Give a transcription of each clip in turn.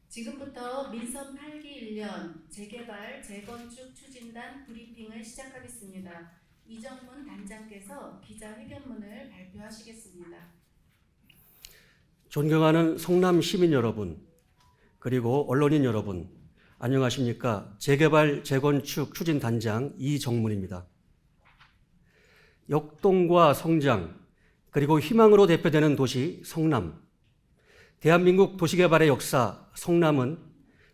지금부터 민선 8기 1년 재개발 재건축 추진단 브리핑을 시작하겠습니다. 이정문 단장께서 기자회견문을 발표하시겠습니다. 존경하는 성남 시민 여러분, 그리고 언론인 여러분, 안녕하십니까? 재개발 재건축 추진단장 이정문입니다. 역동과 성장, 그리고 희망으로 대표되는 도시 성남. 대한민국 도시개발의 역사 성남은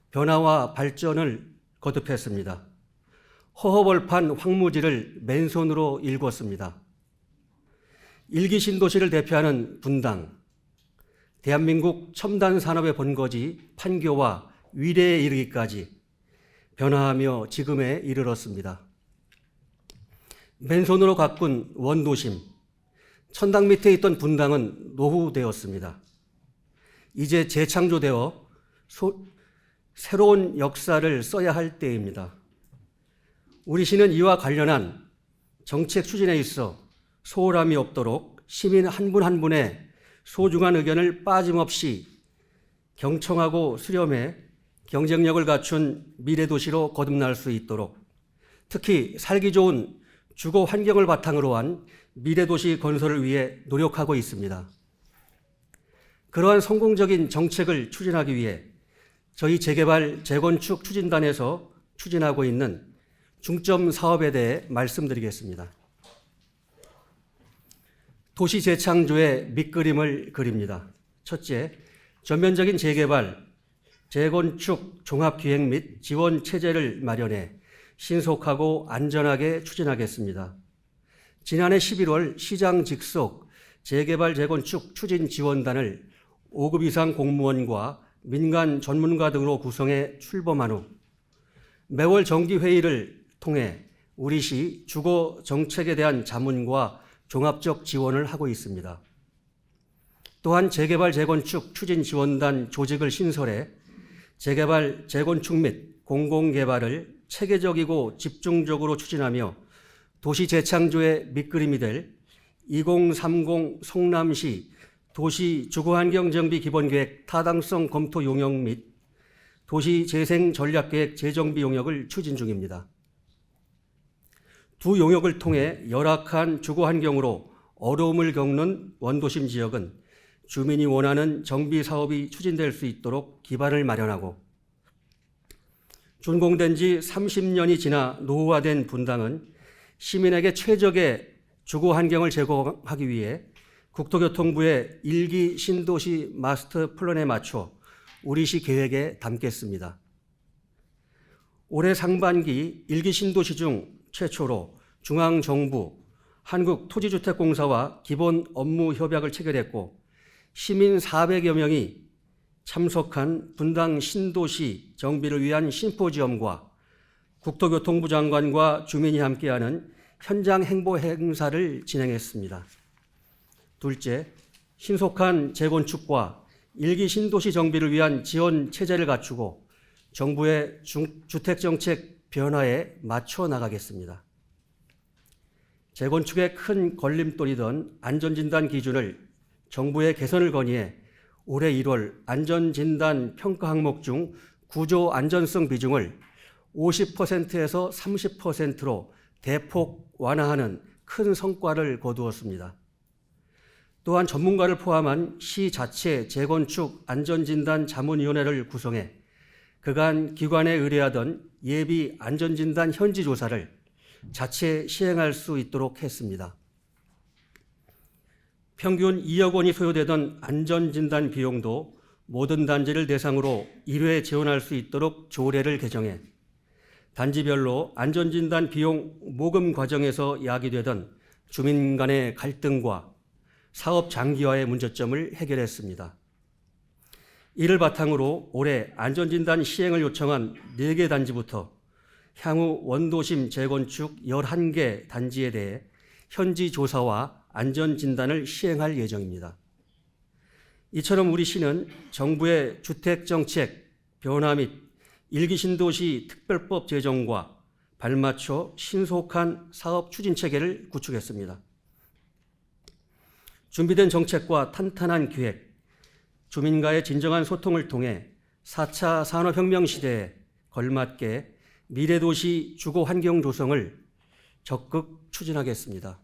변화와 발전을 거듭했습니다. 허허벌판 황무지를 맨손으로 일궜습니다. 일기 신도시를 대표하는 분당, 대한민국 첨단 산업의 본거지 판교와 위례에 이르기까지 변화하며 지금에 이르렀습니다. 맨손으로 가꾼 원도심, 천당 밑에 있던 분당은 노후되었습니다. 이제 재창조되어 새로운 역사를 써야 할 때입니다. 우리 시는 이와 관련한 정책 추진에 있어 소홀함이 없도록 시민 한 분 한 분의 소중한 의견을 빠짐없이 경청하고 수렴해 경쟁력을 갖춘 미래도시로 거듭날 수 있도록, 특히 살기 좋은 주거 환경을 바탕으로 한 미래도시 건설을 위해 노력하고 있습니다. 그러한 성공적인 정책을 추진하기 위해 저희 재개발 재건축 추진단에서 추진하고 있는 중점 사업에 대해 말씀드리겠습니다. 도시 재창조의 밑그림을 그립니다. 첫째, 전면적인 재개발, 재건축 종합기획 및 지원 체제를 마련해 신속하고 안전하게 추진하겠습니다. 지난해 11월 시장 직속 재개발 재건축 추진 지원단을 5급 이상 공무원과 민간 전문가 등으로 구성해 출범한 후 매월 정기회의를 통해 우리 시 주거 정책에 대한 자문과 종합적 지원을 하고 있습니다. 또한 재개발 재건축 추진 지원단 조직을 신설해 재개발 재건축 및 공공개발을 체계적이고 집중적으로 추진하며 도시 재창조의 밑그림이 될 2030 성남시 도시 주거환경정비 기본계획 타당성 검토 용역 및 도시 재생 전략계획 재정비 용역을 추진 중입니다. 두 용역을 통해 열악한 주거환경으로 어려움을 겪는 원도심 지역은 주민이 원하는 정비 사업이 추진될 수 있도록 기반을 마련하고, 준공된 지 30년이 지나 노후화된 분당은 시민에게 최적의 주거환경을 제공하기 위해 국토교통부의 1기 신도시 마스터 플랜에 맞춰 우리시 계획에 담겠습니다. 올해 상반기 1기 신도시 중 최초로 중앙정부, 한국토지주택공사와 기본 업무 협약을 체결했고, 시민 400여 명이 참석한 분당 신도시 정비를 위한 심포지엄과 국토교통부 장관과 주민이 함께하는 현장 행보 행사를 진행했습니다. 둘째, 신속한 재건축과 1기 신도시 정비를 위한 지원 체제를 갖추고 정부의 주택정책 변화에 맞춰 나가겠습니다. 재건축의 큰 걸림돌이던 안전진단 기준을 정부에 개선을 건의해 올해 1월 안전진단 평가 항목 중 구조 안전성 비중을 50%에서 30%로 대폭 완화하는 큰 성과를 거두었습니다. 또한 전문가를 포함한 시 자체 재건축 안전진단 자문위원회를 구성해 그간 기관에 의뢰하던 예비 안전진단 현지 조사를 자체 시행할 수 있도록 했습니다. 평균 2억 원이 소요되던 안전진단 비용도 모든 단지를 대상으로 1회 지원할 수 있도록 조례를 개정해 단지별로 안전진단 비용 모금 과정에서 야기되던 주민 간의 갈등과 사업 장기화의 문제점을 해결했습니다. 이를 바탕으로 올해 안전진단 시행을 요청한 4개 단지부터 향후 원도심 재건축 11개 단지에 대해 현지 조사와 안전진단을 시행할 예정입니다. 이처럼 우리 시는 정부의 주택정책 변화 및 1기 신도시 특별법 제정과 발맞춰 신속한 사업 추진 체계를 구축했습니다. 준비된 정책과 탄탄한 기획, 주민과의 진정한 소통을 통해 4차 산업혁명 시대에 걸맞게 미래도시 주거 환경 조성을 적극 추진하겠습니다.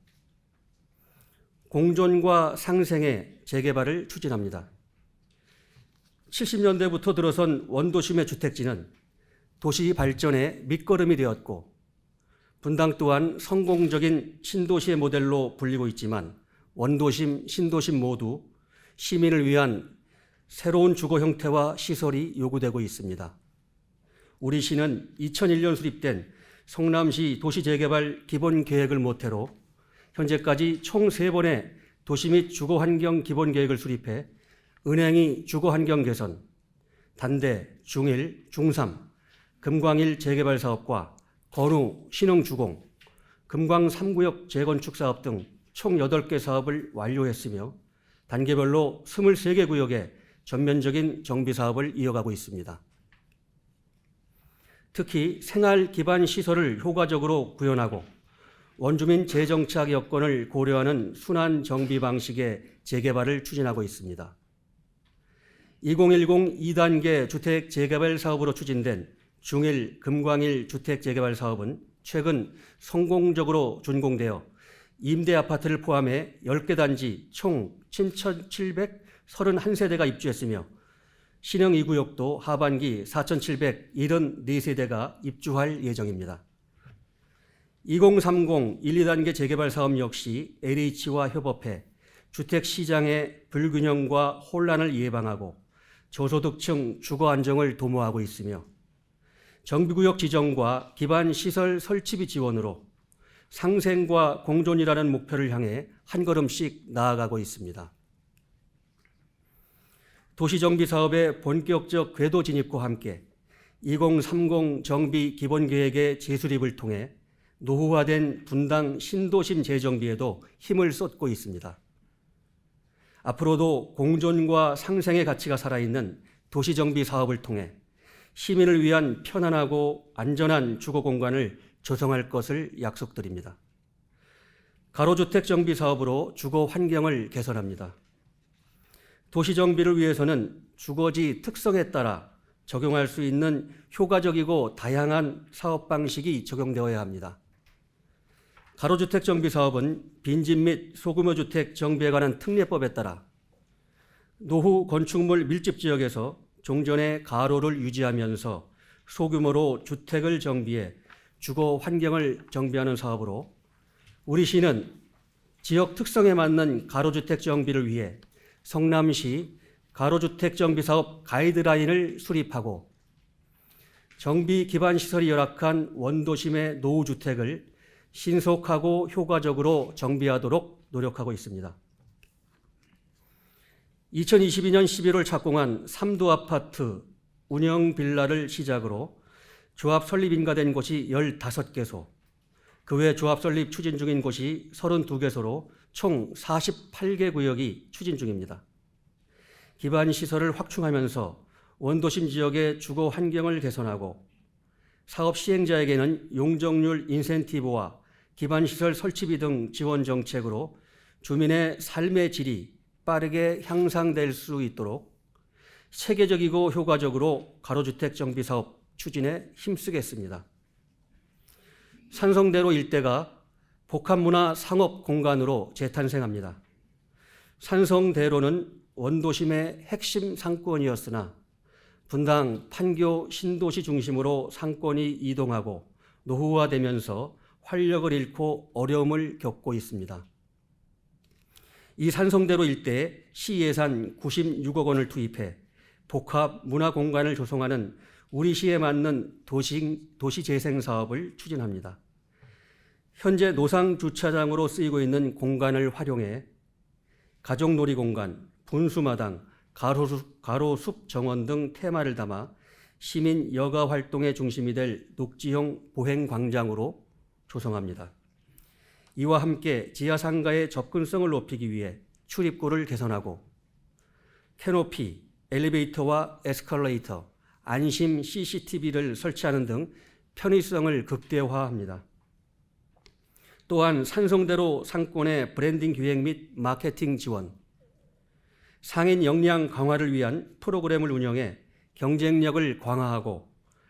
공존과 상생의 재개발을 추진합니다. 70년대부터 들어선 원도심의 주택지는 도시 발전의 밑거름이 되었고 분당 또한 성공적인 신도시의 모델로 불리고 있지만 원도심, 신도심 모두 시민을 위한 새로운 주거 형태와 시설이 요구되고 있습니다. 우리 시는 2001년 수립된 성남시 도시재개발 기본계획을 모태로 현재까지 총 3번의 도시 및 주거환경 기본계획을 수립해 은행이 주거환경 개선, 단대, 중1, 중3, 금광1 재개발 사업과 건우, 신흥주공, 금광 3구역 재건축 사업 등 총 8개 사업을 완료했으며 단계별로 23개 구역에 전면적인 정비 사업을 이어가고 있습니다. 특히 생활 기반 시설을 효과적으로 구현하고 원주민 재정착 여건을 고려하는 순환 정비 방식의 재개발을 추진하고 있습니다. 2010 2단계 주택 재개발 사업으로 추진된 중1 금광1 주택 재개발 사업은 최근 성공적으로 준공되어 임대 아파트를 포함해 10개 단지 총 7,731세대가 입주했으며 신흥 2구역도 하반기 4,774세대가 입주할 예정입니다. 2030 1, 2단계 재개발 사업 역시 LH와 협업해 주택시장의 불균형과 혼란을 예방하고 저소득층 주거 안정을 도모하고 있으며 정비구역 지정과 기반시설 설치비 지원으로 상생과 공존이라는 목표를 향해 한 걸음씩 나아가고 있습니다. 도시정비 사업의 본격적 궤도 진입과 함께 2030 정비 기본계획의 재수립을 통해 노후화된 분당 신도심 재정비에도 힘을 쏟고 있습니다. 앞으로도 공존과 상생의 가치가 살아있는 도시정비 사업을 통해 시민을 위한 편안하고 안전한 주거 공간을 조성할 것을 약속드립니다. 가로주택 정비 사업으로 주거 환경을 개선합니다. 도시 정비를 위해서는 주거지 특성에 따라 적용할 수 있는 효과적이고 다양한 사업 방식이 적용되어야 합니다. 가로주택 정비 사업은 빈집 및 소규모 주택 정비에 관한 특례법에 따라 노후 건축물 밀집 지역에서 종전의 가로를 유지하면서 소규모로 주택을 정비해 주거 환경을 정비하는 사업으로 우리 시는 지역 특성에 맞는 가로주택 정비를 위해 성남시 가로주택 정비 사업 가이드라인을 수립하고 정비 기반 시설이 열악한 원도심의 노후주택을 신속하고 효과적으로 정비하도록 노력하고 있습니다. 2022년 11월 착공한 3도 아파트 운영 빌라를 시작으로 조합 설립 인가된 곳이 15개소, 그 외 조합 설립 추진 중인 곳이 32개소로 총 48개 구역이 추진 중입니다. 기반 시설을 확충하면서 원도심 지역의 주거 환경을 개선하고 사업 시행자에게는 용적률 인센티브와 기반 시설 설치비 등 지원 정책으로 주민의 삶의 질이 빠르게 향상될 수 있도록 체계적이고 효과적으로 가로주택 정비 사업 추진에 힘쓰겠습니다. 산성대로 일대가 복합문화 상업 공간으로 재탄생합니다. 산성대로는 원도심의 핵심 상권이었으나 분당, 판교, 신도시 중심으로 상권이 이동하고 노후화되면서 활력을 잃고 어려움을 겪고 있습니다. 이 산성대로 일대에 시 예산 96억 원을 투입해 복합 문화 공간을 조성하는 우리 시에 맞는 도시 재생 사업을 추진합니다. 현재 노상 주차장으로 쓰이고 있는 공간을 활용해 가족놀이 공간, 분수마당, 가로숲 정원 등 테마를 담아 시민 여가 활동의 중심이 될 녹지형 보행 광장으로 조성합니다. 이와 함께 지하 상가의 접근성을 높이기 위해 출입구를 개선하고 캐노피, 엘리베이터와 에스컬레이터, 안심 CCTV를 설치하는 등 편의성을 극대화합니다. 또한 산성대로 상권의 브랜딩 기획 및 마케팅 지원, 상인 역량 강화를 위한 프로그램을 운영해 경쟁력을 강화하고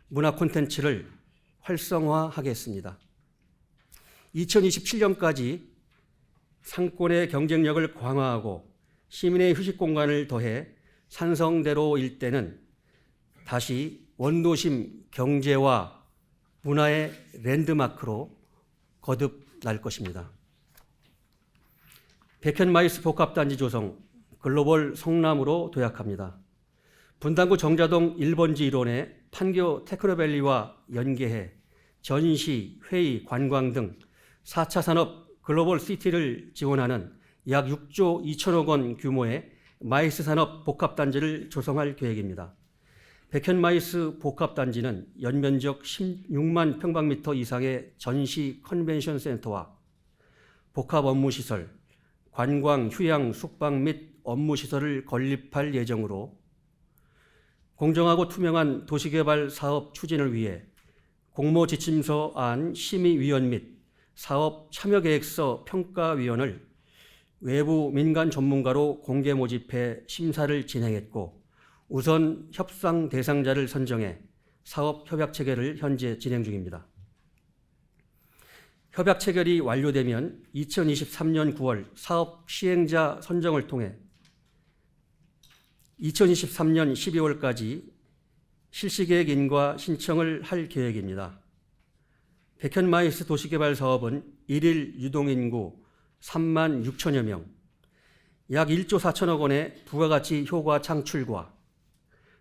문화 콘텐츠를 활성화하겠습니다. 2027년까지 상권의 경쟁력을 강화하고 시민의 휴식 공간을 더해 산성대로 일대는 다시 원도심 경제와 문화의 랜드마크로 거듭날 것입니다. 백현마이스 복합단지 조성 글로벌 성남으로 도약합니다. 분당구 정자동 1번지 1원에 판교 테크노밸리와 연계해 전시, 회의, 관광 등 4차 산업 글로벌 시티를 지원하는 약 6조 2천억 원 규모의 마이스 산업 복합단지를 조성할 계획입니다. 백현마이스 복합단지는 연면적 16만 평방미터 이상의 전시 컨벤션 센터와 복합 업무시설, 관광, 휴양, 숙박 및 업무시설을 건립할 예정으로 공정하고 투명한 도시개발 사업 추진을 위해 공모지침서 안 심의위원 및 사업 참여계획서 평가위원을 외부 민간 전문가로 공개 모집해 심사를 진행했고 우선 협상 대상자를 선정해 사업 협약 체결을 현재 진행 중입니다. 협약 체결이 완료되면 2023년 9월 사업 시행자 선정을 통해 2023년 12월까지 실시계획 인가 신청을 할 계획입니다. 백현마이스 도시개발 사업은 일일 유동인구 3만 6천여 명, 약 1조 4천억 원의 부가가치 효과 창출과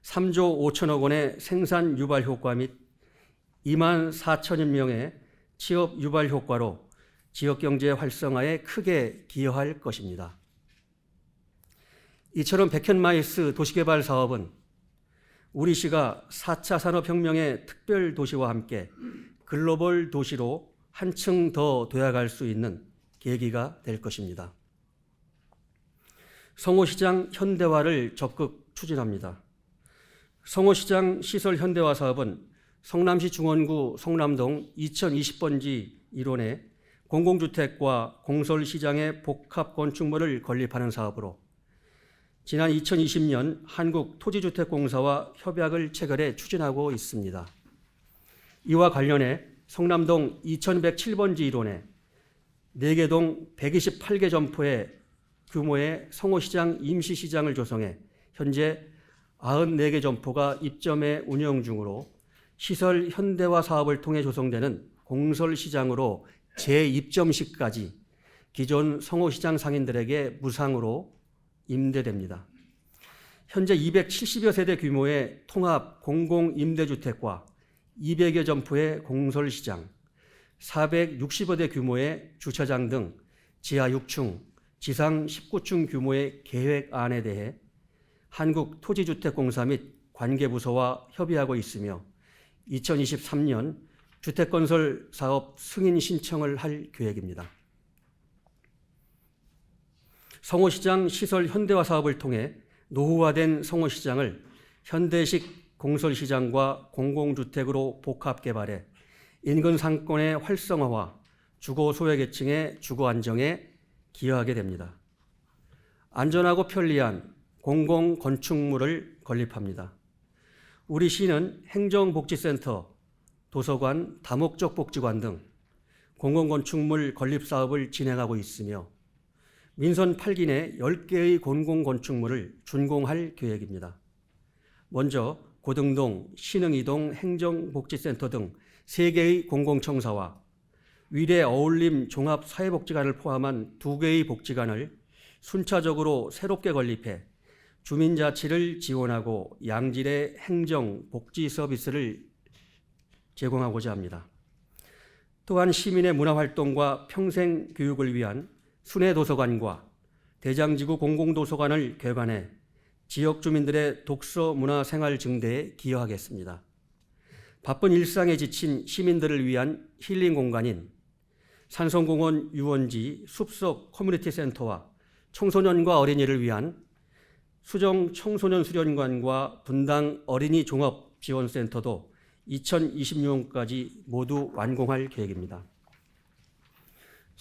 3조 5천억 원의 생산 유발 효과 및 2만 4천여 명의 취업 유발 효과로 지역경제 활성화에 크게 기여할 것입니다. 이처럼 백현마이스 도시개발 사업은 우리시가 4차 산업혁명의 특별 도시와 함께 글로벌 도시로 한층 더 도약할 수 있는 계기가 될 것입니다. 성호시장 현대화를 적극 추진합니다. 성호시장 시설 현대화 사업은 성남시 중원구 성남동 2020번지 1원에 공공주택과 공설시장의 복합 건축물을 건립하는 사업으로 지난 2020년 한국토지주택공사와 협약을 체결해 추진하고 있습니다. 이와 관련해 성남동 2107번지 1원에 4개 동 128개 점포의 규모의 성호시장 임시시장을 조성해 현재 94개 점포가 입점해 운영 중으로 시설 현대화 사업을 통해 조성되는 공설시장으로 재입점 시까지 기존 성호시장 상인들에게 무상으로 임대됩니다. 현재 270여 세대 규모의 통합 공공임대주택과 200여 점포의 공설시장, 460여 대 규모의 주차장 등 지하 6층, 지상 19층 규모의 계획안에 대해 한국토지주택공사 및 관계부서와 협의하고 있으며 2023년 주택건설 사업 승인 신청을 할 계획입니다. 성호시장 시설 현대화 사업을 통해 노후화된 성호시장을 현대식 공설시장과 공공주택으로 복합 개발해 인근 상권의 활성화와 주거 소외계층의 주거 안정에 기여하게 됩니다. 안전하고 편리한 공공건축물을 건립합니다. 우리 시는 행정복지센터, 도서관, 다목적 복지관 등 공공건축물 건립 사업을 진행하고 있으며 민선 8기 내 10개의 공공건축물을 준공할 계획입니다. 먼저 고등동, 신흥이동 행정복지센터 등 3개의 공공청사와 위례 어울림 종합사회복지관을 포함한 2개의 복지관을 순차적으로 새롭게 건립해 주민자치를 지원하고 양질의 행정, 복지 서비스를 제공하고자 합니다. 또한 시민의 문화활동과 평생교육을 위한 순회도서관과 대장지구 공공도서관을 개관해 지역 주민들의 독서 문화 생활 증대에 기여하겠습니다. 바쁜 일상에 지친 시민들을 위한 힐링 공간인 산성공원 유원지 숲속 커뮤니티 센터와 청소년과 어린이를 위한 수정 청소년 수련관과 분당 어린이 종합 지원센터도 2026년까지 모두 완공할 계획입니다.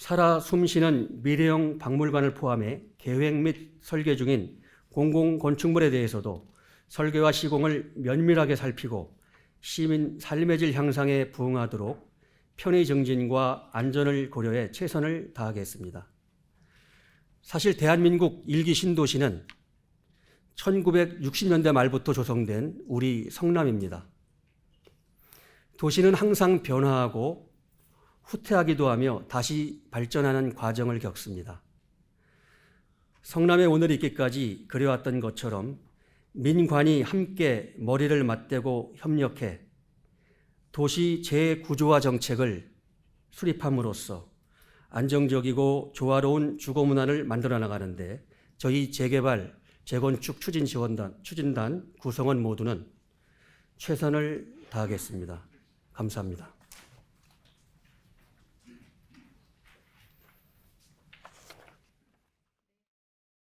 살아 숨쉬는 미래형 박물관을 포함해 계획 및 설계 중인 공공건축물에 대해서도 설계와 시공을 면밀하게 살피고 시민 삶의 질 향상에 부응하도록 편의 정진과 안전을 고려해 최선을 다하겠습니다. 사실 대한민국 1기 신도시는 1960년대 말부터 조성된 우리 성남입니다. 도시는 항상 변화하고 후퇴하기도 하며 다시 발전하는 과정을 겪습니다. 성남에 오늘 있기까지 그래왔던 것처럼 민관이 함께 머리를 맞대고 협력해 도시 재구조화 정책을 수립함으로써 안정적이고 조화로운 주거 문화를 만들어 나가는데 저희 재개발, 재건축 추진단 구성원 모두는 최선을 다하겠습니다. 감사합니다.